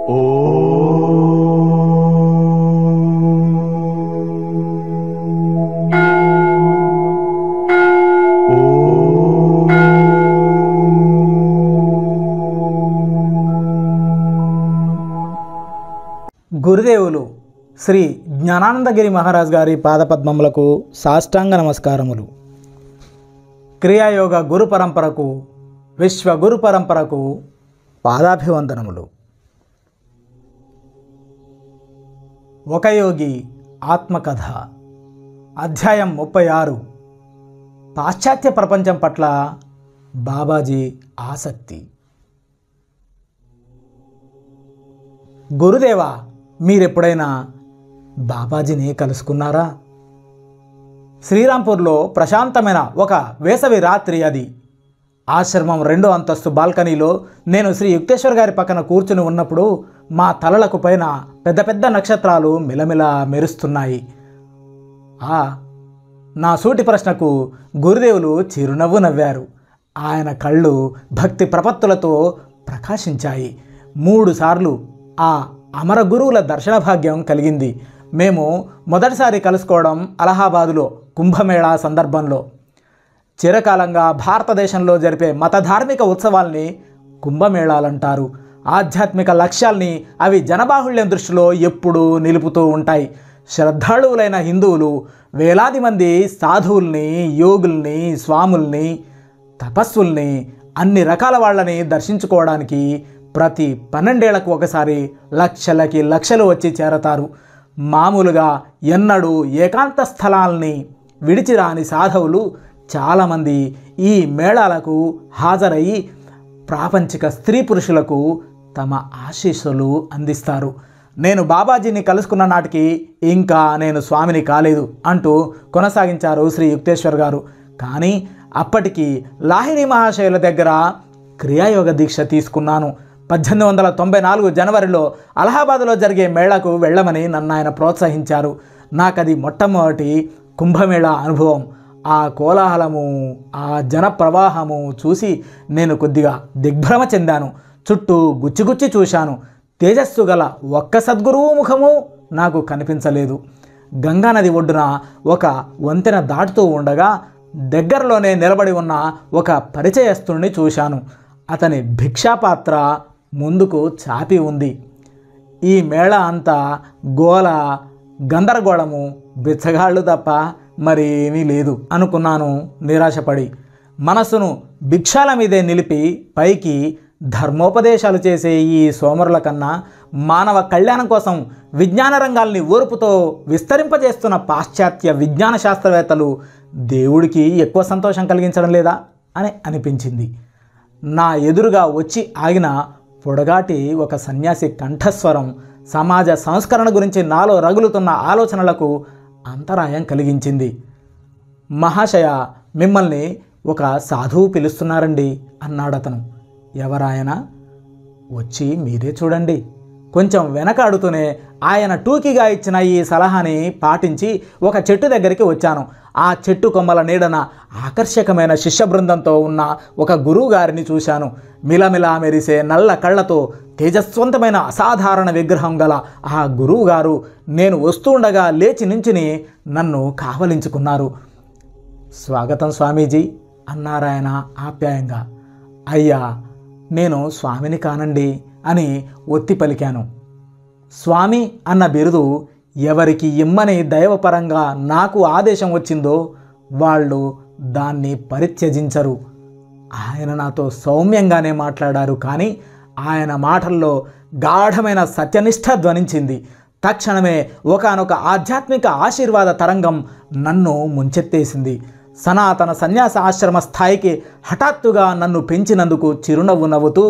గురుదేవులు శ్రీ జ్ఞానానందగిరి మహారాజ్ గారి పాదపద్మములకు సాష్టాంగ నమస్కారములు. క్రియాయోగ గురు పరంపరకు, విశ్వ గురు పరంపరకు పాదాభివందనములు. ఒక యోగి ఆత్మకథ, అధ్యాయం 36. పాశ్చాత్య ప్రపంచం పట్ల బాబాజీ ఆసక్తి. గురుదేవా, మీరెప్పుడైనా బాబాజీని కలుసుకున్నారా? శ్రీరాంపూర్లో ప్రశాంతమైన ఒక వేసవి రాత్రి అది. ఆశ్రమం 2వ అంతస్తు బాల్కనీలో నేను శ్రీ యుక్తేశ్వర్ గారి పక్కన కూర్చుని ఉన్నప్పుడు మా తలలకు పైన పెద్ద పెద్ద నక్షత్రాలు మిలమిల మెరుస్తున్నాయి. నా సూటి ప్రశ్నకు గురుదేవులు చిరునవ్వు నవ్వారు. ఆయన కళ్ళు భక్తి ప్రపత్తులతో ప్రకాశించాయి. 3 సార్లు ఆ అమర గురువుల దర్శన భాగ్యం కలిగింది. మేము మొదటిసారి కలుసుకోవడం అలహాబాదులో కుంభమేళా సందర్భంలో. చిరకాలంగా భారతదేశంలో జరిపే మత ధార్మిక ఉత్సవాల్ని కుంభమేళాలంటారు. ఆధ్యాత్మిక లక్ష్యాల్ని అవి జనబాహుళ్యం దృష్టిలో ఎప్పుడూ నిలుపుతూ ఉంటాయి. శ్రద్ధాళువులైన హిందువులు వేలాది మంది సాధువుల్ని, యోగుల్ని, స్వాముల్ని, తపస్సుల్ని, అన్ని రకాల వాళ్ళని దర్శించుకోవడానికి ప్రతి 12 ఏళ్లకు ఒకసారి లక్షలకి లక్షలు వచ్చి చేరతారు. మామూలుగా ఎన్నడూ ఏకాంత స్థలాల్ని విడిచిరాని సాధవులు చాలామంది ఈ మేళాలకు హాజరయ్యి ప్రాపంచిక స్త్రీ పురుషులకు తమ ఆశీస్సులు అందిస్తారు. నేను బాబాజీని కలుసుకున్న నాటికి ఇంకా నేను స్వామిని కాలేదు అంటూ కొనసాగించారు శ్రీ యుక్తేశ్వర్ గారు. కానీ అప్పటికి లాహిరి మహాశయుల దగ్గర క్రియాయోగ దీక్ష తీసుకున్నాను. 1894 జనవరిలో అలహాబాద్లో జరిగే మేళాకు వెళ్ళమని నన్ను ఆయన ప్రోత్సహించారు. నాకది మొట్టమొదటి కుంభమేళా అనుభవం. ఆ కోలాహలము, ఆ జన ప్రవాహము చూసి నేను కొద్దిగా దిగ్భ్రమ చెందాను. చుట్టూ గుచ్చిగుచ్చి చూశాను. తేజస్సు గల ఒక్క సద్గురువు ముఖము నాకు కనిపించలేదు. గంగానది ఒడ్డున ఒక వంతెన దాటుతూ ఉండగా దగ్గరలోనే నిలబడి ఉన్న ఒక పరిచయస్తుడిని చూశాను. అతని భిక్షాపాత్ర ముందుకు చాపి ఉంది. ఈ మేళ అంతా గోల, గందరగోళము, బిచ్చగాళ్ళు తప్ప మరేమీ లేదు అనుకున్నాను నిరాశపడి. మనసును భిక్షాల మీదే నిలిపి పైకి ధర్మోపదేశాలు చేసే ఈ సోమరుల కన్నా మానవ కళ్యాణం కోసం విజ్ఞాన రంగాల్ని ఓర్పుతో విస్తరింపజేస్తున్న పాశ్చాత్య విజ్ఞాన శాస్త్రవేత్తలు దేవుడికి ఎక్కువ సంతోషం కలిగించడం లేదా అని అనిపించింది. నా ఎదురుగా వచ్చి ఆగిన పొడగాటి ఒక సన్యాసి కంఠస్వరం సమాజ సంస్కరణ గురించి నాలో రగులుతున్న ఆలోచనలకు అంతరాయం కలిగించింది. మహాశయ, మిమ్మల్ని ఒక సాధువు పిలుస్తున్నారండి అన్నాడతను. ఎవరాయన? వచ్చి మీరే చూడండి. కొంచెం వెనకాడుతూనే ఆయన టూకీగా ఇచ్చిన ఈ సలహాని పాటించి ఒక చెట్టు దగ్గరికి వచ్చాను. ఆ చెట్టు కొమ్మల నీడన ఆకర్షకమైన శిష్య బృందంతో ఉన్న ఒక గురువు గారిని చూశాను. మిలమిలా మెరిసే నల్ల కళ్ళతో తేజస్వంతమైన అసాధారణ విగ్రహం గల ఆ గురువు గారు నేను వస్తుండగా లేచి నించుని నన్ను కావలించుకున్నారు. స్వాగతం స్వామీజీ అన్నారాయన ఆప్యాయంగా. అయ్యా, నేను స్వామిని కానండి అని ఒత్తి పలికాను. స్వామి అన్న బిరుదు ఎవరికి ఇమ్మని దైవపరంగా నాకు ఆదేశం వచ్చిందో వాళ్ళు దాన్ని పరిత్యజించరు. ఆయన నాతో సౌమ్యంగానే మాట్లాడారు. కానీ ఆయన మాటల్లో గాఢమైన సత్యనిష్ట ధ్వనించింది. తక్షణమే ఒకానొక ఆధ్యాత్మిక ఆశీర్వాద తరంగం నన్ను ముంచెత్తేసింది. సనాతన సన్యాస ఆశ్రమ స్థాయికి హఠాత్తుగా నన్ను పెంచినందుకు చిరునవ్వు నవ్వుతూ,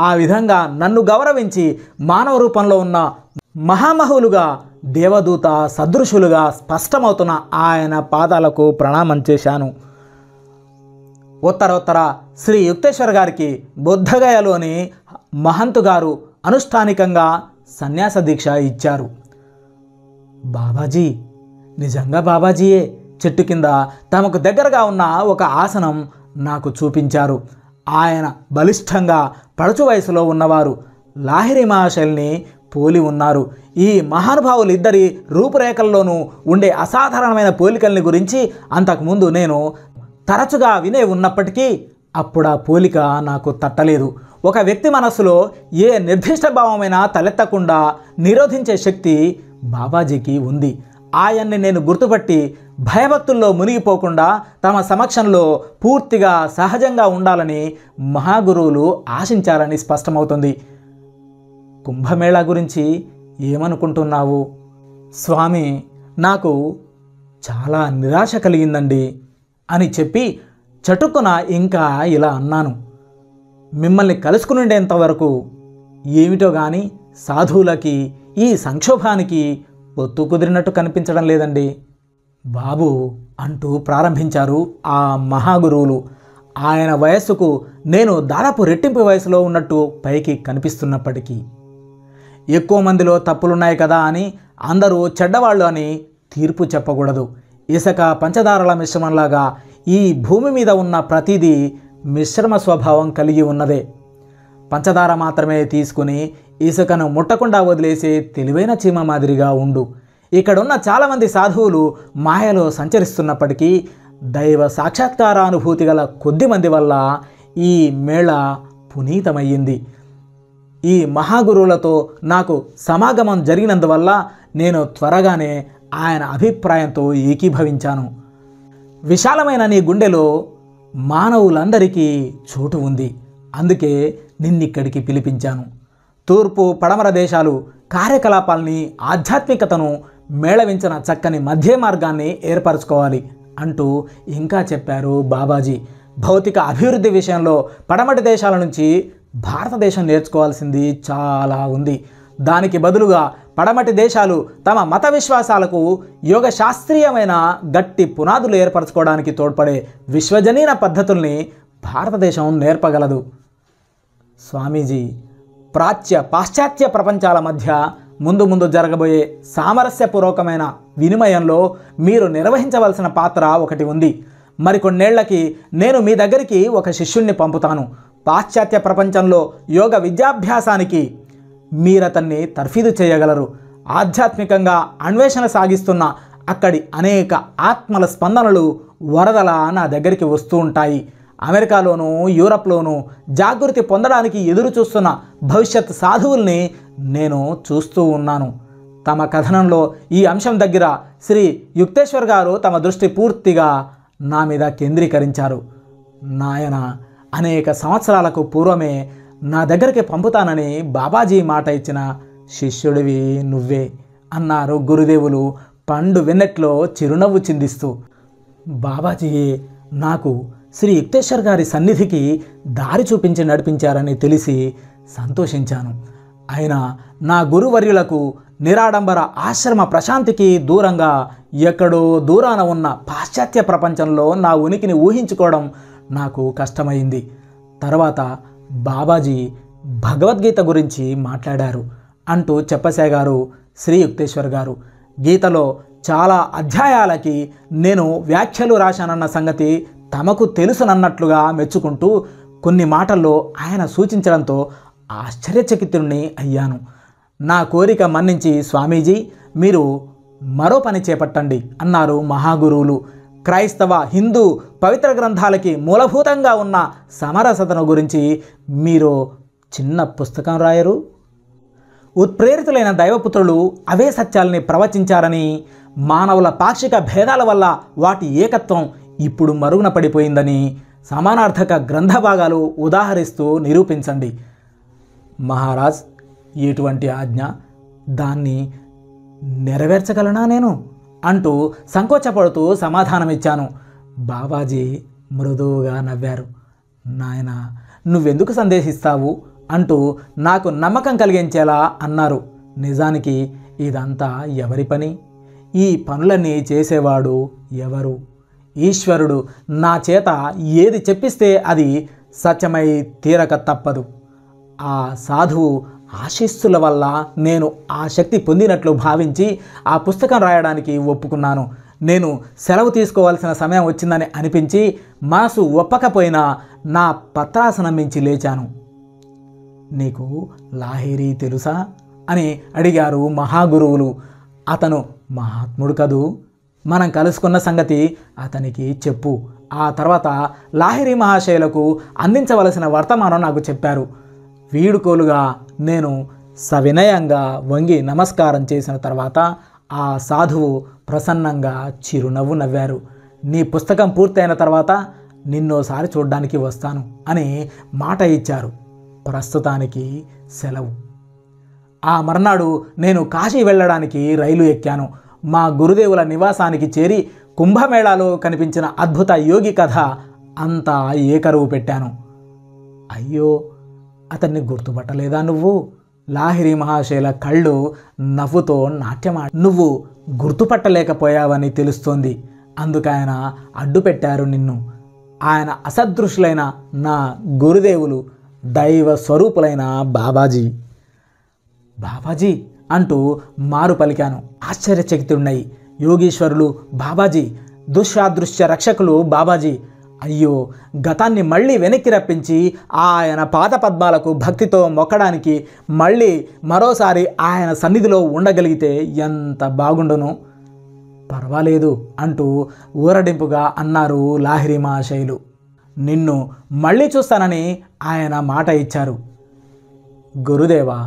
ఆ విధంగా నన్ను గౌరవించి మానవ రూపంలో ఉన్న మహామహులుగా, దేవదూత సదృశులుగా స్పష్టమవుతున్న ఆయన పాదాలకు ప్రణామం చేశాను. ఉత్తరోత్తర శ్రీ యుక్తేశ్వర్ గారికి బుద్ధగయలోని మహంతు గారు అనుష్ఠానికంగా సన్యాస దీక్ష ఇచ్చారు. బాబాజీ, నిజంగా బాబాజీయే చెట్టు కింద తమకు దగ్గరగా ఉన్న ఒక ఆసనం నాకు చూపించారు. ఆయన బలిష్టంగా పడుచు వయసులో ఉన్నవారు. లాహిరి మహాశయుల్ని పోలి ఉన్నారు. ఈ మహానుభావులు ఇద్దరి రూపురేఖల్లోనూ ఉండే అసాధారణమైన పోలికల్ని గురించి అంతకుముందు నేను తరచుగా వినే ఉన్నప్పటికీ అప్పుడు ఆ పోలిక నాకు తట్టలేదు. ఒక వ్యక్తి మనస్సులో ఏ నిర్దిష్ట భావమైనా తలెత్తకుండా నిరోధించే శక్తి బాబాజీకి ఉంది. ఆయన్ని నేను గుర్తుపట్టి భయభక్తుల్లో మునిగిపోకుండా తమ సమక్షంలో పూర్తిగా సహజంగా ఉండాలని మహాగురువులు ఆశించారని స్పష్టమవుతుంది. కుంభమేళా గురించి ఏమనుకుంటున్నావు? స్వామి, నాకు చాలా నిరాశ కలిగిందండి అని చెప్పి చటుక్కున ఇంకా ఇలా అన్నాను. మిమ్మల్ని కలుసుకునేంత వరకు ఏమిటో కానీ సాధువులకి ఈ సంక్షోభానికి పొత్తు కుదిరినట్టు కనిపించడం లేదండి బాబు అంటూ ప్రారంభించారు ఆ మహాగురువులు. ఆయన వయస్సుకు నేను దాదాపు రెట్టింపు వయసులో ఉన్నట్టు పైకి కనిపిస్తున్నప్పటికీ ఎక్కువ మందిలో తప్పులున్నాయి కదా అని అందరూ చెడ్డవాళ్ళు అని తీర్పు చెప్పకూడదు. ఇసుక పంచదారల మిశ్రమంలాగా ఈ భూమి మీద ఉన్న ప్రతిదీ మిశ్రమ స్వభావం కలిగి ఉన్నదే. పంచదార మాత్రమే తీసుకుని ఇసుకను ముట్టకుండా వదిలేసే తెలివైన చీమ మాదిరిగా ఉండు. ఇక్కడున్న చాలామంది సాధువులు మాయలో సంచరిస్తున్నప్పటికీ దైవ సాక్షాత్కారానుభూతి గల కొద్ది మంది వల్ల ఈ మేళ పునీతమయ్యింది. ఈ మహాగురువులతో నాకు సమాగమం జరిగినందువల్ల నేను త్వరగానే ఆయన అభిప్రాయంతో ఏకీభవించాను. విశాలమైన నీ గుండెలో మానవులందరికీ చోటు ఉంది, అందుకే నిన్నిక్కడికి పిలిపించాను. తూర్పు పడమర దేశాలు కార్యకలాపాల్ని ఆధ్యాత్మికతను మేళవించిన చక్కని మధ్య మార్గాన్ని ఏర్పరచుకోవాలి అంటూ ఇంకా చెప్పారు బాబాజీ. భౌతిక అభివృద్ధి విషయంలో పడమటి దేశాల నుంచి భారతదేశం నేర్చుకోవాల్సింది చాలా ఉంది. దానికి బదులుగా పడమటి దేశాలు తమ మత విశ్వాసాలకు యోగ శాస్త్రీయమైన గట్టి పునాదులు ఏర్పరచుకోవడానికి తోడ్పడే విశ్వజనీన పద్ధతుల్ని భారతదేశం నేర్పగలదు. స్వామీజీ, పాశ్చాత్య ప్రపంచాల మధ్య ముందు జరగబోయే సామరస్యపూర్వకమైన వినిమయంలో మీరు నిర్వహించవలసిన పాత్ర ఒకటి ఉంది. మరికొన్నేళ్లకి నేను మీ దగ్గరికి ఒక శిష్యుణ్ణి పంపుతాను. పాశ్చాత్య ప్రపంచంలో యోగ విద్యాభ్యాసానికి మీరతన్ని తర్ఫీదు చేయగలరు. ఆధ్యాత్మికంగా అన్వేషణ సాగిస్తున్న అక్కడి అనేక ఆత్మల స్పందనలు వరదలా నా దగ్గరికి వస్తూ ఉంటాయి. అమెరికాలోనూ యూరప్లోనూ జాగృతి పొందడానికి ఎదురు చూస్తున్న భవిష్యత్ సాధువుల్ని నేను చూస్తూ ఉన్నాను. తమ కథనంలో ఈ అంశం దగ్గర శ్రీ యుక్తేశ్వర్ గారు తమ దృష్టి పూర్తిగా నా మీద కేంద్రీకరించారు. నాయన, అనేక సంవత్సరాలకు పూర్వమే నా దగ్గరికి పంపుతానని బాబాజీ మాట ఇచ్చిన శిష్యుడివి నువ్వే అన్నారు గురుదేవులు పండు వెన్నెట్లో చిరునవ్వు చిందిస్తూ. బాబాజీయే నాకు శ్రీ యుక్తేశ్వర్ గారి సన్నిధికి దారి చూపించి నడిపించారని తెలిసి సంతోషించాను. అయినా నా గురువర్యులకు నిరాడంబర ఆశ్రమ ప్రశాంతికి దూరంగా ఎక్కడో దూరాన ఉన్న పాశ్చాత్య ప్రపంచంలో నా ఉనికిని ఊహించుకోవడం నాకు కష్టమైంది. తర్వాత బాబాజీ భగవద్గీత గురించి మాట్లాడారు అంటూ చెప్పసాగారు శ్రీ యుక్తేశ్వర్ గారు. గీతలో చాలా అధ్యాయాలకి నేను వ్యాఖ్యలు రాశానన్న సంగతి తమకు తెలుసునన్నట్లుగా మెచ్చుకుంటూ కొన్ని మాటల్లో ఆయన సూచించడంతో ఆశ్చర్యచకితుడిని అయ్యాను. నా కోరిక మన్నించి స్వామీజీ మీరు మరో పని చేపట్టండి అన్నారు మహాగురువులు. క్రైస్తవ హిందూ పవిత్ర గ్రంథాలకి మూలభూతంగా ఉన్న సమరసతను గురించి మీరు చిన్న పుస్తకం రాయరు? ఉత్ప్రేరితులైన దైవపుత్రులు అవే సత్యాల్ని ప్రవచించారని, మానవుల పాక్షిక భేదాల వల్ల వాటి ఏకత్వం ఇప్పుడు మరుగున పడిపోయిందని సమానార్థక గ్రంథ భాగాలు ఉదాహరిస్తూ నిరూపించండి. మహారాజ్, ఎటువంటి ఆజ్ఞ? దాన్ని నెరవేర్చగలనా నేను అంటూ సంకోచపడుతూ సమాధానమిచ్చాను. బాబాజీ మృదువుగా నవ్వారు. నాయనా, నువ్వెందుకు సందేహిస్తావు అంటూ నాకు నమ్మకం కలిగించేలా అన్నారు. నిజానికి ఇదంతా ఎవరి పని? ఈ పనులన్నీ చేసేవాడు ఎవరు? ఈశ్వరుడు నా చేత ఏది చెప్పిస్తే అది సత్యమై తీరక తప్పదు. ఆ సాధువు ఆశీస్సుల వల్ల నేను ఆ శక్తి పొందినట్లు భావించి ఆ పుస్తకం రాయడానికి ఒప్పుకున్నాను. నేను సెలవు తీసుకోవాల్సిన సమయం వచ్చిందని అనిపించి మనసు ఒప్పకపోయినా నా పత్రాసనం మించి లేచాను. నీకు లాహిరి తెలుసా అని అడిగారు మహాగురువులు. అతను మహాత్ముడు కదూ, మనం కలుసుకున్న సంగతి అతనికి చెప్పు. ఆ తర్వాత లాహిరి మహాశయులకు అందించవలసిన వర్తమానం నాకు చెప్పారు. వీడుకోలుగా నేను సవినయంగా వంగి నమస్కారం చేసిన తర్వాత ఆ సాధువు ప్రసన్నంగా చిరునవ్వు నవ్వారు. నీ పుస్తకం పూర్తయిన తర్వాత నిన్నోసారి చూడ్డానికి వస్తాను అని మాట ఇచ్చారు. ప్రస్తుతానికి సెలవు. ఆ మర్నాడు నేను కాశీ వెళ్ళడానికి రైలు ఎక్కాను. మా గురుదేవుల నివాసానికి చేరి కుంభమేళాలో కనిపించిన అద్భుత యోగి కథ అంతా ఏకరువు పెట్టాను. అయ్యో, అతన్ని గుర్తుపట్టలేదా నువ్వు? లాహిరి మహాశయుల కళ్ళు నవ్వుతో నువ్వు గుర్తుపట్టలేకపోయావని తెలుస్తోంది. అందుకైన అడ్డు పెట్టారు నిన్ను. ఆయన అసదృశులైన నా గురుదేవులు, దైవ స్వరూపులైన బాబాజీ. బాబాజీ అంటూ మారు పలికాను. ఆశ్చర్యచకితుడినై, యోగీశ్వరులు బాబాజీ, దుష్టాదృశ్య రక్షకులు బాబాజీ. అయ్యో, గతాన్ని మళ్ళీ వెనక్కి రప్పించి ఆయన పాదపద్మాలకు భక్తితో మొక్కడానికి మళ్ళీ మరోసారి ఆయన సన్నిధిలో ఉండగలిగితే ఎంత బాగుండును. పర్వాలేదు అంటూ ఊరడింపుగా అన్నారు లాహిరి మహాశయులు. నిన్ను మళ్ళీ చూస్తానని ఆయన మాట ఇచ్చారు. గురుదేవా,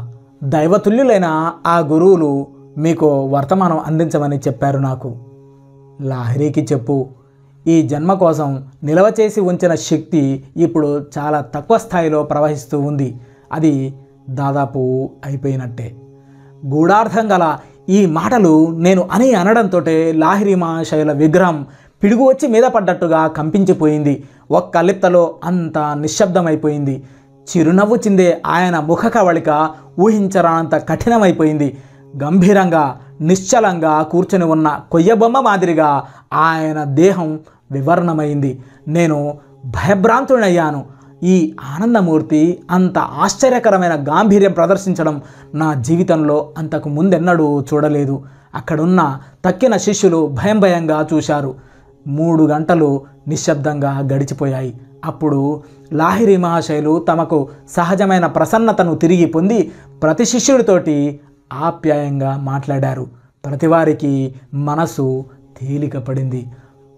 దైవతుల్యులైన ఆ గురువులు మీకు వర్తమానం అందించమని చెప్పారు నాకు. లాహిరికి చెప్పు, ఈ జన్మ కోసం నిలవ చేసి ఉంచిన శక్తి ఇప్పుడు చాలా తక్కువ స్థాయిలో ప్రవహిస్తూ ఉంది. అది దాదాపు అయిపోయినట్టే. గూఢార్థం గల ఈ మాటలు నేను అనడంతో లాహిరి మహాశయుల విగ్రహం పిడుగు వచ్చి మీద పడ్డట్టుగా కంపించిపోయింది. ఒక్క లిప్తలో అంతా నిశ్శబ్దమైపోయింది. చిరునవ్వు చిందే ఆయన ముఖ కవళిక ఊహించరానంత కఠినమైపోయింది. గంభీరంగా నిశ్చలంగా కూర్చొని ఉన్న కొయ్యబొమ్మ మాదిరిగా ఆయన దేహం వివరణమైంది. నేను భయభ్రాంతుడయ్యాను. ఈ ఆనందమూర్తి అంత ఆశ్చర్యకరమైన గాంభీర్యం ప్రదర్శించడం నా జీవితంలో అంతకు ముందెన్నడూ చూడలేదు. అక్కడున్న తక్కిన శిష్యులు భయంగా చూశారు. 3 గంటలు నిశ్శబ్దంగా గడిచిపోయాయి. అప్పుడు లాహిరి మహాశయులు తమకు సహజమైన ప్రసన్నతను తిరిగి పొంది ప్రతి శిష్యుడితోటి ఆప్యాయంగా మాట్లాడారు. ప్రతివారికి మనసు తేలిక పడింది.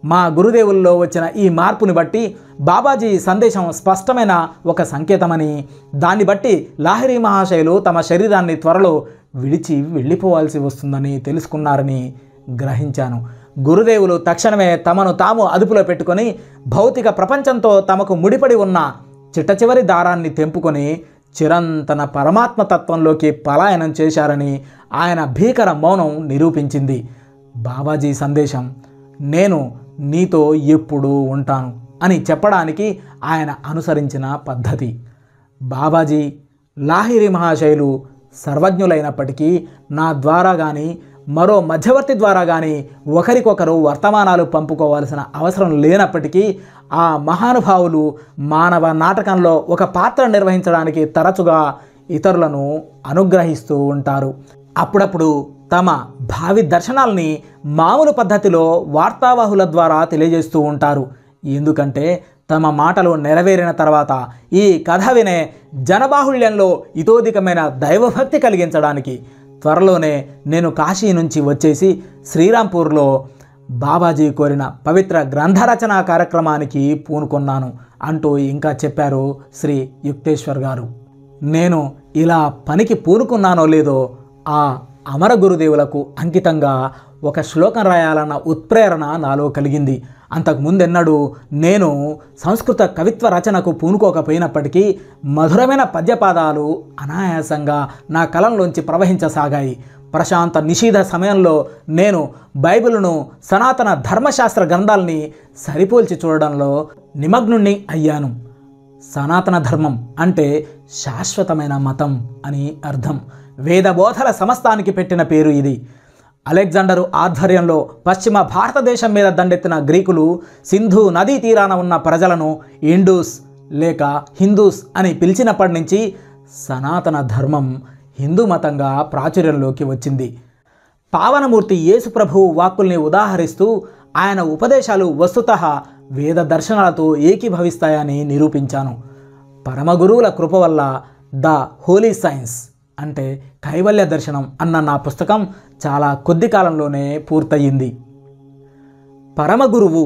మా గురుదేవుల్లో వచ్చిన ఈ మార్పుని బట్టి బాబాజీ సందేశం స్పష్టమైన ఒక సంకేతమని, దాన్ని బట్టి లాహిరి మహాశయులు తమ శరీరాన్ని త్వరలో విడిచి వెళ్ళిపోవాల్సి వస్తుందని తెలుసుకున్నారని గ్రహించాను. గురుదేవులు తక్షణమే తమను తాము అదుపులో పెట్టుకొని భౌతిక ప్రపంచంతో తమకు ముడిపడి ఉన్న చిట్టచివరి దారాన్ని తెంపుకొని చిరంతన పరమాత్మతత్వంలోకి పలాయనం చేశారని ఆయన భీకర మౌనం నిరూపించింది. బాబాజీ సందేశం, నేను నీతో ఎప్పుడూ ఉంటాను అని చెప్పడానికి ఆయన అనుసరించిన పద్ధతి. బాబాజీ, లాహిరి మహాశయులు సర్వజ్ఞులైనప్పటికీ నా ద్వారా కానీ మరో మధ్యవర్తి ద్వారా కానీ ఒకరికొకరు వర్తమానాలు పంపుకోవాల్సిన అవసరం లేనప్పటికీ ఆ మహానుభావులు మానవ నాటకంలో ఒక పాత్ర నిర్వహించడానికి తరచుగా ఇతరులను అనుగ్రహిస్తూ ఉంటారు. అప్పుడప్పుడు తమ భావి దర్శనాల్ని మామూలు పద్ధతిలో వార్తావాహుల ద్వారా తెలియజేస్తూ ఉంటారు. ఎందుకంటే తమ మాటలు నెరవేరిన తర్వాత ఈ కథ వినే జనబాహుళ్యంలో ఇతోధికమైన దైవభక్తి కలిగించడానికి. త్వరలోనే నేను కాశీ నుంచి వచ్చేసి శ్రీరాంపూర్లో బాబాజీ కోరిన పవిత్ర గ్రంథరచనా కార్యక్రమానికి పూనుకున్నాను అంటూ ఇంకా చెప్పారు శ్రీ యుక్తేశ్వర్ గారు. నేను ఇలా పనికి పూనుకున్నానో లేదో ఆ అమర గురుదేవులకు అంకితంగా ఒక శ్లోకం రాయాలన్న ఉత్ప్రేరణ నాలో కలిగింది. అంతకుముందెన్నడూ నేను సంస్కృత కవిత్వ రచనకు పూనుకోకపోయినప్పటికీ మధురమైన పద్యపాదాలు అనాయాసంగా నా కలంలోంచి ప్రవహించసాగాయి. ప్రశాంత నిషీధ సమయంలో నేను బైబిలును, సనాతన ధర్మశాస్త్ర గ్రంథాలని సరిపోల్చి చూడడంలో నిమగ్నుణ్ణి అయ్యాను. సనాతన ధర్మం అంటే శాశ్వతమైన మతం అని అర్థం. వేదబోధల సమస్తానికి పెట్టిన పేరు ఇది. అలెగ్జాండరు ఆధ్వర్యంలో పశ్చిమ భారతదేశం మీద దండెత్తిన గ్రీకులు సింధు నదీ తీరాన ఉన్న ప్రజలను ఇండూస్ లేక హిందూస్ అని పిలిచినప్పటి నుంచి సనాతన ధర్మం హిందూ మతంగా ప్రాచుర్యంలోకి వచ్చింది. పావనమూర్తి యేసు ప్రభువు వాక్కుల్ని ఉదాహరిస్తూ ఆయన ఉపదేశాలు వస్తుతః వేద దర్శనాలతో ఏకీభవిస్తాయని నిరూపించాను. పరమగురువుల కృప వల్ల ద హోలీ సైన్స్ అంటే కైవల్య దర్శనం అన్న నా పుస్తకం చాలా కొద్ది కాలంలోనే పూర్తయింది. పరమ గురువు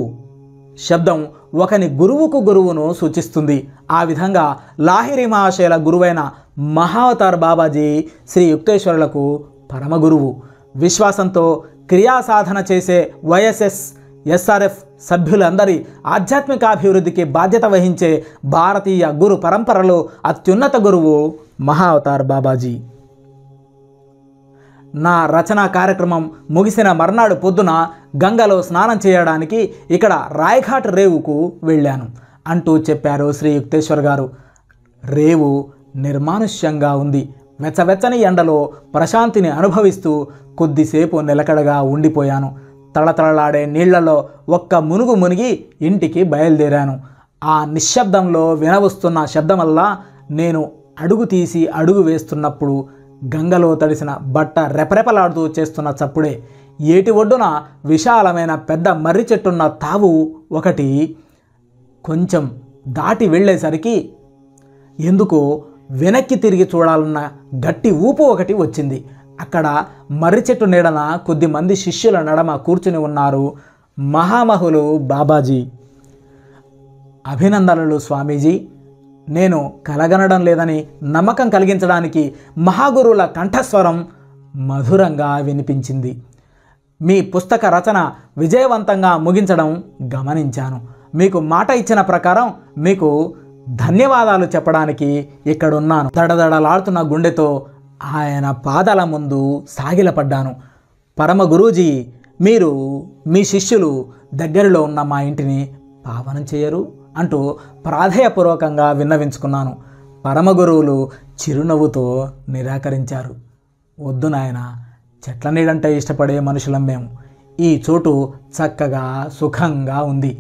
శబ్దం ఒకని గురువుకు గురువును సూచిస్తుంది. ఆ విధంగా లాహిరి మహాశయుల గురువైన మహావతార్ బాబాజీ శ్రీ యుక్తేశ్వరులకు పరమ గురువు. విశ్వాసంతో క్రియాసాధన చేసే వైఎస్ఎస్ ఎస్ఆర్ఎఫ్ సభ్యులందరి ఆధ్యాత్మికాభివృద్ధికి బాధ్యత వహించే భారతీయ గురు పరంపరలో అత్యున్నత గురువు మహావతార్ బాబాజీ. నా రచనా కార్యక్రమం ముగిసిన మర్నాడు పొద్దున గంగలో స్నానం చేయడానికి ఇక్కడ రాయ్ఘాట్ రేవుకు వెళ్ళాను అంటూ చెప్పారు శ్రీ యుక్తేశ్వర్ గారు. రేవు నిర్మానుష్యంగా ఉంది. వెచ్చవెచ్చని ఎండలో ప్రశాంతిని అనుభవిస్తూ కొద్దిసేపు నిలకడగా ఉండిపోయాను. తళతళలాడే నీళ్లలో ఒక్క మునుగు మునిగి ఇంటికి బయలుదేరాను. ఆ నిశ్శబ్దంలో వినవస్తున్న శబ్దం వల్ల నేను అడుగు తీసి అడుగు వేస్తున్నప్పుడు గంగలో తడిసిన బట్ట రెపరెపలాడుతూ చేస్తున్న చప్పుడే. ఏటి ఒడ్డున విశాలమైన పెద్ద మర్రి చెట్టున్న తావు ఒకటి కొంచెం దాటి వెళ్ళేసరికి ఎందుకో వెనక్కి తిరిగి చూడాలన్న గట్టి ఊపు ఒకటి వచ్చింది. అక్కడ మర్రి చెట్టు నీడన కొద్దిమంది శిష్యుల నడమ కూర్చుని ఉన్నారు మహామహులు బాబాజీ. అభినందనలు స్వామీజీ. నేను కలగనడం లేదని నమ్మకం కలిగించడానికి మహాగురువుల కంఠస్వరం మధురంగా వినిపించింది. మీ పుస్తక రచన విజయవంతంగా ముగించడం గమనించాను. మీకు మాట ఇచ్చిన ప్రకారం మీకు ధన్యవాదాలు చెప్పడానికి ఇక్కడున్నాను. దడదడలాడుతున్న గుండెతో ఆయన పాదాల ముందు సాగిలపడ్డాను. పరమ గురూజీ, మీరు మీ శిష్యులు దగ్గరలో ఉన్న మా ఇంటిని పావనం చేయరు అంటూ ప్రాధేయపూర్వకంగా విన్నవించుకున్నాను. పరమగురువులు చిరునవ్వుతో నిరాకరించారు. వద్దు నాయన, చెట్ల నీడంటే ఇష్టపడే మనుషులం మేము. ఈ చోటు చక్కగా సుఖంగా ఉంది,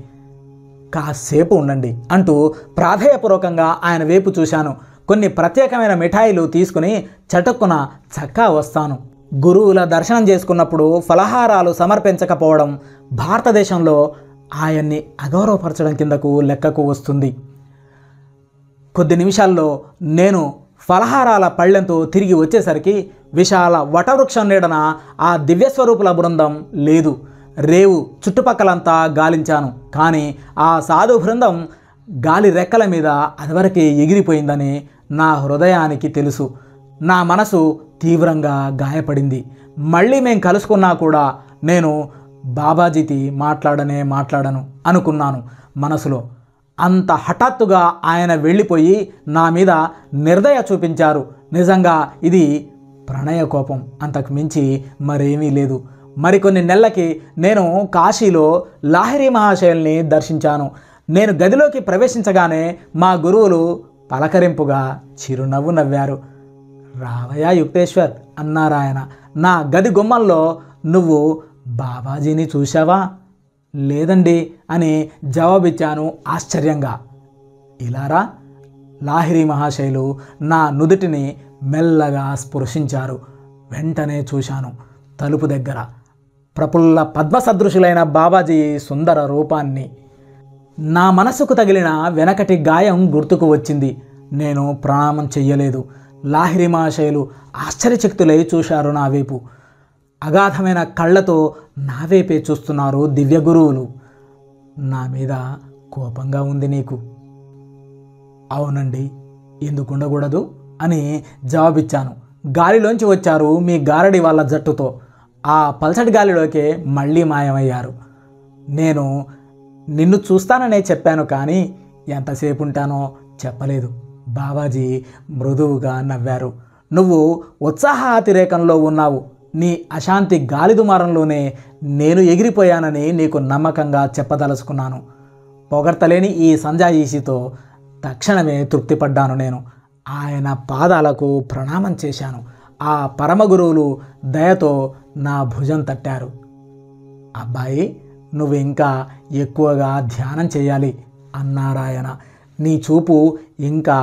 కాసేపు ఉండండి అంటూ ప్రాధేయపూర్వకంగా ఆయన వైపు చూశాను. కొన్ని ప్రత్యేకమైన మిఠాయిలు తీసుకుని చటుక్కున చక్కా వస్తాను. గురువుల దర్శనం చేసుకున్నప్పుడు ఫలహారాలు సమర్పించకపోవడం భారతదేశంలో ఆయన్ని అగౌరవపరచడం కిందకు లెక్కకు వస్తుంది. కొద్ది నిమిషాల్లో నేను ఫలహారాల పళ్ళెంతో తిరిగి వచ్చేసరికి విశాల వటవృక్షం నీడన ఆ దివ్యస్వరూపుల బృందం లేదు. రేవు చుట్టుపక్కలంతా గాలించాను, కానీ ఆ సాధు బృందం గాలి రెక్కల మీద అదివరకే ఎగిరిపోయిందని నా హృదయానికి తెలుసు. నా మనసు తీవ్రంగా గాయపడింది. మళ్ళీ మేం కలుసుకున్నా కూడా నేను బాబాజీతో మాట్లాడను అనుకున్నాను మనసులో. అంత హఠాత్తుగా ఆయన వెళ్ళిపోయి నా మీద నిర్దయ చూపించారు. నిజంగా ఇది ప్రణయ కోపం, అంతకు మించి మరేమీ లేదు. మరికొన్ని నెలలకి నేను కాశీలో లాహిరి మహాశయుల్ని దర్శించాను. నేను గదిలోకి ప్రవేశించగానే మా గురువులు పలకరింపుగా చిరునవ్వు నవ్వారు. రావయ్యా యుక్తేశ్వర్ అన్నారాయన. నా గది గుమ్మంలో నువ్వు బాబాజీని చూశావా? లేదండి అని జవాబిచ్చాను ఆశ్చర్యంగా. ఇలారా. లాహిరి మహాశయులు నా నుదుటిని మెల్లగా స్పృశించారు. వెంటనే చూశాను తలుపు దగ్గర ప్రఫుల్ల పద్మసదృశులైన బాబాజీ సుందర రూపాన్ని. నా మనసుకు తగిలిన వెనకటి గాయం గుర్తుకు వచ్చింది. నేను ప్రణామం చెయ్యలేదు. లాహిరి మహాశయులు ఆశ్చర్యచకితులై చూశారు నా వైపు. అగాధమైన కళ్ళతో నా వైపే చూస్తున్నారు దివ్య గురువులు. నా మీద కోపంగా ఉంది నీకు? అవునండి, ఎందుకు ఉండకూడదు అని జవాబిచ్చాను. గాలిలోంచి వచ్చారు మీ గారడి వాళ్ళ జట్టుతో. ఆ పల్సటి గాలిలోకే మళ్ళీ మాయమయ్యారు. నేను నిన్ను చూస్తాననే చెప్పాను, కానీ ఎంతసేపు ఉంటానో చెప్పలేదు. బాబాజీ మృదువుగా నవ్వారు. నువ్వు ఉత్సాహాతిరేకంలో ఉన్నావు. నీ అశాంతి గాలిదుమారంలోనే నేను ఎగిరిపోయానని నీకు నమ్మకంగా చెప్పదలుచుకున్నాను. పొగడ్తలేని ఈ సంజాయిషితో తక్షణమే తృప్తిపడ్డాను. నేను ఆయన పాదాలకు ప్రణామం చేశాను. ఆ పరమగురువులు దయతో నా భుజం తట్టారు. అబ్బాయి, నువ్వు ఇంకా ఎక్కువగా ధ్యానం చేయాలి అన్నారాయన. నీ చూపు ఇంకా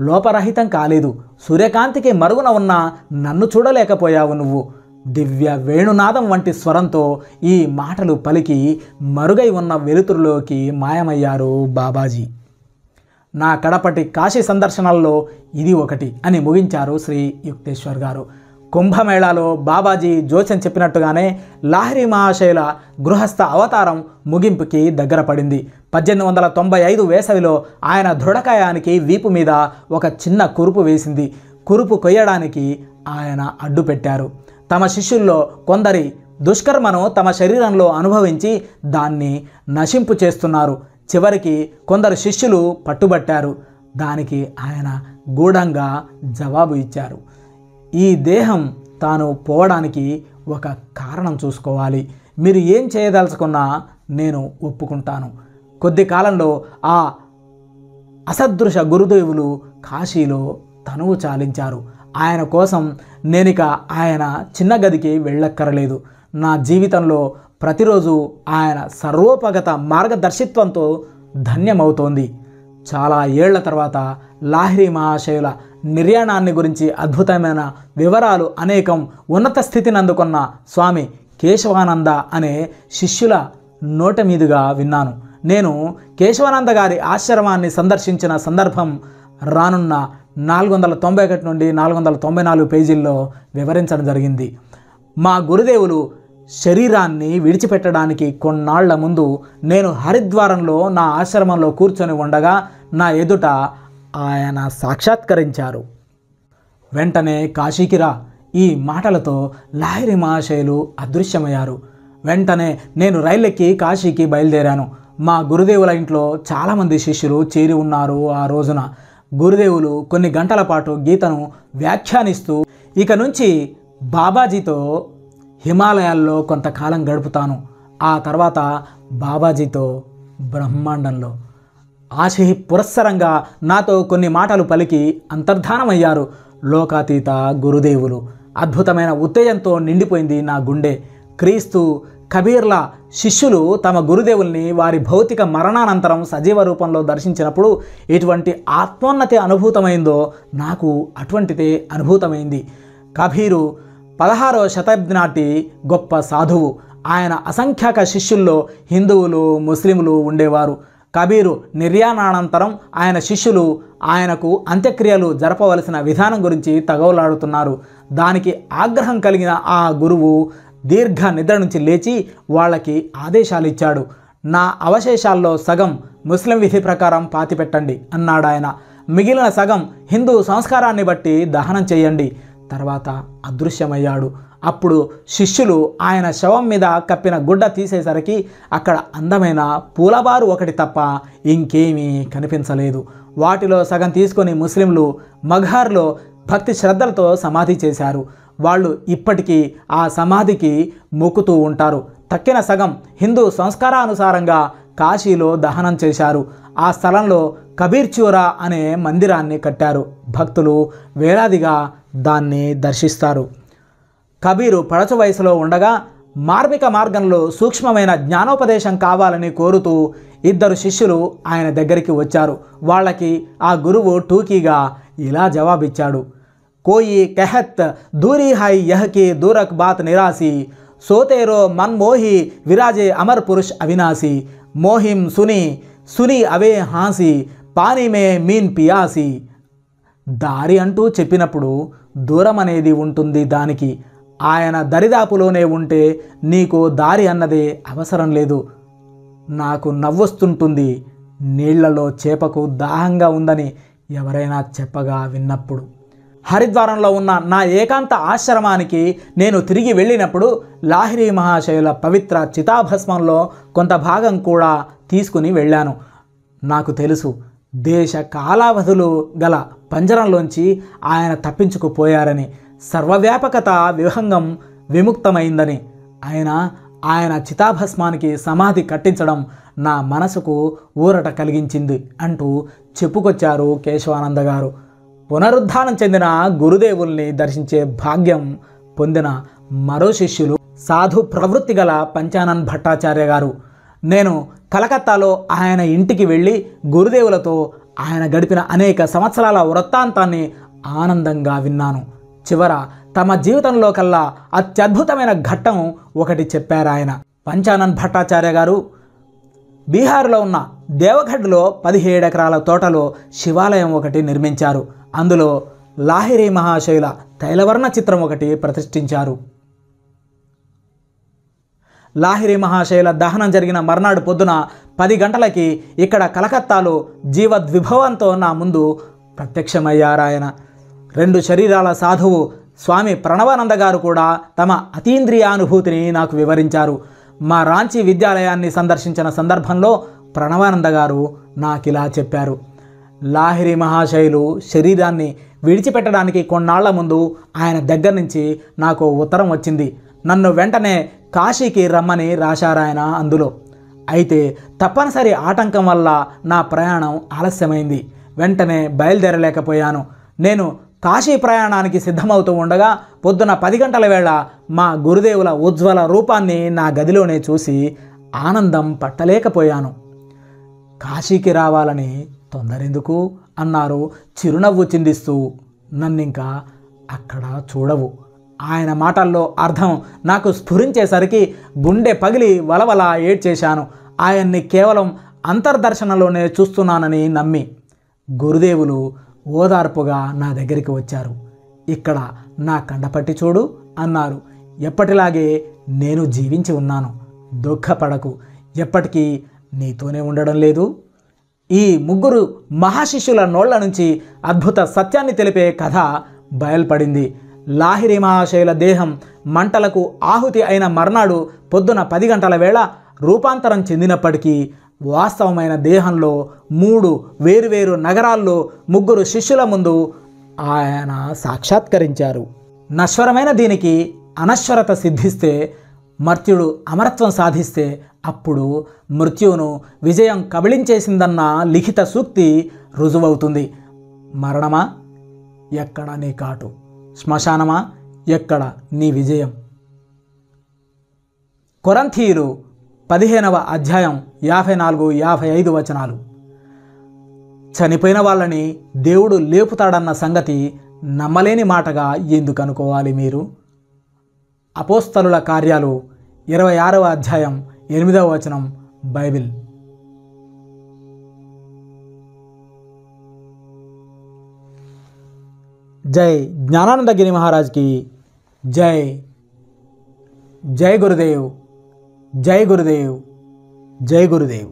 లోపరహితం కాలేదు. సూర్యకాంతికి మరుగున ఉన్న నన్ను చూడలేకపోయావు నువ్వు. దివ్య వేణునాదం వంటి స్వరంతో ఈ మాటలు పలికి మరుగై ఉన్న వెలుతురులోకి మాయమయ్యారు బాబాజీ. నా కడపటి కాశీ సందర్శనల్లో ఇది ఒకటి అని ముగించారు శ్రీ యుక్తేశ్వర్ గారు. కుంభమేళాలో బాబాజీ జోస్యం చెప్పినట్టుగానే లాహిరి మహాశయుల గృహస్థ అవతారం ముగింపుకి దగ్గర పడింది. 1895 వేసవిలో ఆయన దృఢకాయానికి వీపు మీద ఒక చిన్న కురుపు వేసింది. కురుపు కొయ్యడానికి ఆయన అడ్డుపెట్టారు. తమ శిష్యుల్లో కొందరి దుష్కర్మను తమ శరీరంలో అనుభవించి దాన్ని నశింపు చేస్తున్నారు. చివరికి కొందరు శిష్యులు పట్టుబట్టారు. దానికి ఆయన గూఢంగా జవాబు ఇచ్చారు. ఈ దేహం తాను పోవడానికి ఒక కారణం చూసుకోవాలి. మీరు ఏం చేయదలుచుకున్నా నేను ఒప్పుకుంటాను. కొద్ది కాలంలో ఆ అసదృశ గురుదేవులు కాశీలో తనువు చాలించారు. ఆయన కోసం నేనిక ఆయన చిన్న గదికి వెళ్ళక్కరలేదు. నా జీవితంలో ప్రతిరోజు ఆయన సర్వోపగత మార్గదర్శిత్వంతో ధన్యమవుతోంది. చాలా ఏళ్ల తర్వాత లాహిరి మహాశయుల నిర్యాణాన్ని గురించి అద్భుతమైన వివరాలు అనేకం ఉన్నత స్థితిని అందుకున్న స్వామి కేశవానంద అనే శిష్యుల నోట మీదుగా విన్నాను. నేను కేశవానంద గారి ఆశ్రమాన్ని సందర్శించిన సందర్భం రానున్న 491 నుండి 494 పేజీల్లో వివరించడం జరిగింది. మా గురుదేవులు శరీరాన్ని విడిచిపెట్టడానికి కొన్నాళ్ల ముందు నేను హరిద్వారంలో నా ఆశ్రమంలో కూర్చొని ఉండగా నా ఎదుట ఆయన సాక్షాత్కరించారు. వెంటనే కాశీకి రా, ఈ మాటలతో లాహిరి మహాశయులు అదృశ్యమయ్యారు. వెంటనే నేను రైలెక్కి కాశీకి బయలుదేరాను. మా గురుదేవుల ఇంట్లో చాలామంది శిష్యులు చేరి ఉన్నారు. ఆ రోజున గురుదేవులు కొన్ని గంటల పాటు గీతను వ్యాఖ్యానిస్తూ ఇక నుంచి బాబాజీతో హిమాలయాల్లో కొంతకాలం గడుపుతాను, ఆ తర్వాత బాబాజీతో బ్రహ్మాండంలో ఆశి పురస్సరంగా నాతో కొన్ని మాటలు పలికి అంతర్ధానమయ్యారు. లోకాతీత గురుదేవులు. అద్భుతమైన ఉత్తేజంతో నిండిపోయింది నా గుండె. క్రీస్తు కబీర్ల శిష్యులు తమ గురుదేవుల్ని వారి భౌతిక మరణానంతరం సజీవ రూపంలో దర్శించినప్పుడు ఎటువంటి ఆత్మోన్నతి అనుభూతమైందో నాకు అటువంటిదే అనుభూతమైంది. కబీరు 16వ శతాబ్ది నాటి గొప్ప సాధువు. ఆయన అసంఖ్యాక శిష్యుల్లో హిందువులు, ముస్లింలు ఉండేవారు. కబీరు నిర్యాణానంతరం ఆయన శిష్యులు ఆయనకు అంత్యక్రియలు జరపవలసిన విధానం గురించి తగవలాడుతున్నారు. దానికి ఆగ్రహం కలిగిన ఆ గురువు దీర్ఘ నిద్ర నుంచి లేచి వాళ్ళకి ఆదేశాలు ఇచ్చాడు. నా అవశేషాల్లో సగం ముస్లిం విధి ప్రకారం పాతిపెట్టండి అన్నాడాయన. మిగిలిన సగం హిందూ సంస్కారాన్ని బట్టి దహనం చేయండి. తర్వాత అదృశ్యమయ్యాడు. అప్పుడు శిష్యులు ఆయన శవం మీద కప్పిన గుడ్డ తీసేసరికి అక్కడ అందమైన పూలబారు ఒకటి తప్ప ఇంకేమీ కనిపించలేదు. వాటిలో సగం తీసుకొని ముస్లింలు మఘార్లో భక్తి శ్రద్ధలతో సమాధి చేశారు. వాళ్ళు ఇప్పటికీ ఆ సమాధికి మొక్కుతూ ఉంటారు. తక్కిన సగం హిందూ సంస్కారానుసారంగా కాశీలో దహనం చేశారు. ఆ స్థలంలో కబీర్చూరా అనే మందిరాన్ని కట్టారు. భక్తులు వేలాదిగా దాన్ని దర్శిస్తారు. కబీరు పడచు వయసులో ఉండగా మార్మిక మార్గంలో సూక్ష్మమైన జ్ఞానోపదేశం కావాలని కోరుతూ 2 శిష్యులు ఆయన దగ్గరికి వచ్చారు. వాళ్ళకి ఆ గురువు టూకీగా ఇలా జవాబిచ్చాడు. కోయి కెహత్ దూరీ హై యహకి దూరక్ బాత్ నిరాసి సోతేరో మన్మోహి విరాజే అమర్ పురుష్ అవినాసి మోహిం సుని సుని అవే హాసి పానీ మే మీన్ పియాసి. దారి అంటూ చెప్పినప్పుడు దూరం అనేది ఉంటుంది. దానికి ఆయన దరిదాపులోనే ఉంటే నీకు దారి అన్నదే అవసరం లేదు. నాకు నవ్వొస్తుంటుంది నీళ్లలో చేపకు దాహంగా ఉందని ఎవరైనా చెప్పగా విన్నప్పుడు. హరిద్వారంలో ఉన్న నా ఏకాంత ఆశ్రమానికి నేను తిరిగి వెళ్ళినప్పుడు లాహిరి మహాశయుల పవిత్ర చితాభస్మంలో కొంత భాగం కూడా తీసుకుని వెళ్ళాను. నాకు తెలుసు, దేశ కాలావధులు గల పంజరంలోంచి ఆయన తప్పించుకుపోయారని, సర్వవ్యాపకత విహంగం విముక్తమైందని. ఆయన చితాభస్మానికి సమాధి కట్టించడం నా మనసుకు ఊరట కలిగించింది అంటూ చెప్పుకొచ్చారు కేశవానంద గారు. పునరుద్ధానం చెందిన గురుదేవుల్ని దర్శించే భాగ్యం పొందిన మరో శిష్యులు సాధు ప్రవృత్తి గల పంచానన్ భట్టాచార్య గారు. నేను కలకత్తాలో ఆయన ఇంటికి వెళ్ళి గురుదేవులతో ఆయన గడిపిన అనేక సంవత్సరాల వృత్తాంతాన్ని ఆనందంగా విన్నాను. చివర తమ జీవితంలో కల్లా అత్యద్భుతమైన ఘట్టం ఒకటి చెప్పారు ఆయన. పంచానన్ భట్టాచార్య గారు బీహార్లో ఉన్న దేవగఢ్లో 17 ఎకరాల తోటలో శివాలయం ఒకటి నిర్మించారు. అందులో లాహిరి మహాశైల తైలవర్ణ చిత్రం ఒకటి ప్రతిష్ఠించారు. లాహిరి మహాశైల దహనం జరిగిన మర్నాడు పొద్దున 10 గంటలకి ఇక్కడ కలకత్తాలో జీవద్విభవంతో నా ముందు ప్రత్యక్షమయ్యారాయన. 2 శరీరాల సాధువు స్వామి ప్రణవానంద గారు కూడా తమ అతీంద్రియానుభూతిని నాకు వివరించారు. మా రాంచీ విద్యాలయాన్ని సందర్శించిన సందర్భంలో ప్రణవానంద గారు నాకిలా చెప్పారు. లాహిరి మహాశైలు శరీరాన్ని విడిచిపెట్టడానికి కొన్నాళ్ల ముందు ఆయన దగ్గర నుంచి నాకు ఉత్తరం వచ్చింది. నన్ను వెంటనే కాశీకి రమ్మని రాశారాయన అందులో. అయితే తప్పనిసరి ఆటంకం వల్ల నా ప్రయాణం ఆలస్యమైంది. వెంటనే బయలుదేరలేకపోయాను. నేను కాశీ ప్రయాణానికి సిద్ధమవుతూ ఉండగా పొద్దున 10 గంటల వేళ మా గురుదేవుల ఉజ్వల రూపాన్ని నా గదిలోనే చూసి ఆనందం పట్టలేకపోయాను. కాశీకి రావాలని తొందరెందుకు అన్నారు చిరునవ్వు చిందిస్తూ. నన్నింకా అక్కడ చూడవు. ఆయన మాటల్లో అర్థం నాకు స్ఫురించేసరికి గుండె పగిలి వలవల ఏడ్చేశాను. ఆయన్ని కేవలం అంతర్దర్శనలోనే చూస్తున్నానని నమ్మి గురుదేవులు ఓదార్పుగా నా దగ్గరికి వచ్చారు. ఇక్కడ నా కండపట్టి చూడు అన్నారు. ఎప్పటిలాగే నేను జీవించి ఉన్నాను. దుఃఖపడకు, ఎప్పటికీ నీతోనే ఉండడం లేదు. ఈ 3 మహాశిష్యుల నోళ్ల నుంచి అద్భుత సత్యాన్ని తెలిపే కథ బయల్పడింది. లాహిరి మహాశైల దేహం మంటలకు ఆహుతి అయిన మర్నాడు పొద్దున 10 గంటల వేళ రూపాంతరం చెందినప్పటికీ వాస్తవమైన దేహంలో 3 వేరువేరు నగరాల్లో 3 శిష్యుల ముందు ఆయన సాక్షాత్కరించారు. నశ్వరమైన దీనికి అనశ్వరత సిద్ధిస్తే, మర్త్యుడు అమరత్వం సాధిస్తే అప్పుడు మృత్యువును విజయం కబళించేసిందన్న లిఖిత సూక్తి రుజువవుతుంది. మరణమా, ఎక్కడ నీ కాటు? శ్మశానమా, ఎక్కడ నీ విజయం? కొరంథీయులు 15వ అధ్యాయం 54-55 వచనాలు. చనిపోయిన వాళ్ళని దేవుడు లేపుతాడన్న సంగతి నమ్మలేని మాటగా ఎందుకు అనుకోవాలి మీరు? అపోస్తలుల కార్యాలు 26వ అధ్యాయం 8వ వచనం బైబిల్. జై జ్ఞానానందగిరి మహారాజ్కి జై. జై గురుదేవ్, జై గురుదేవ్, జై గురుదేవ్.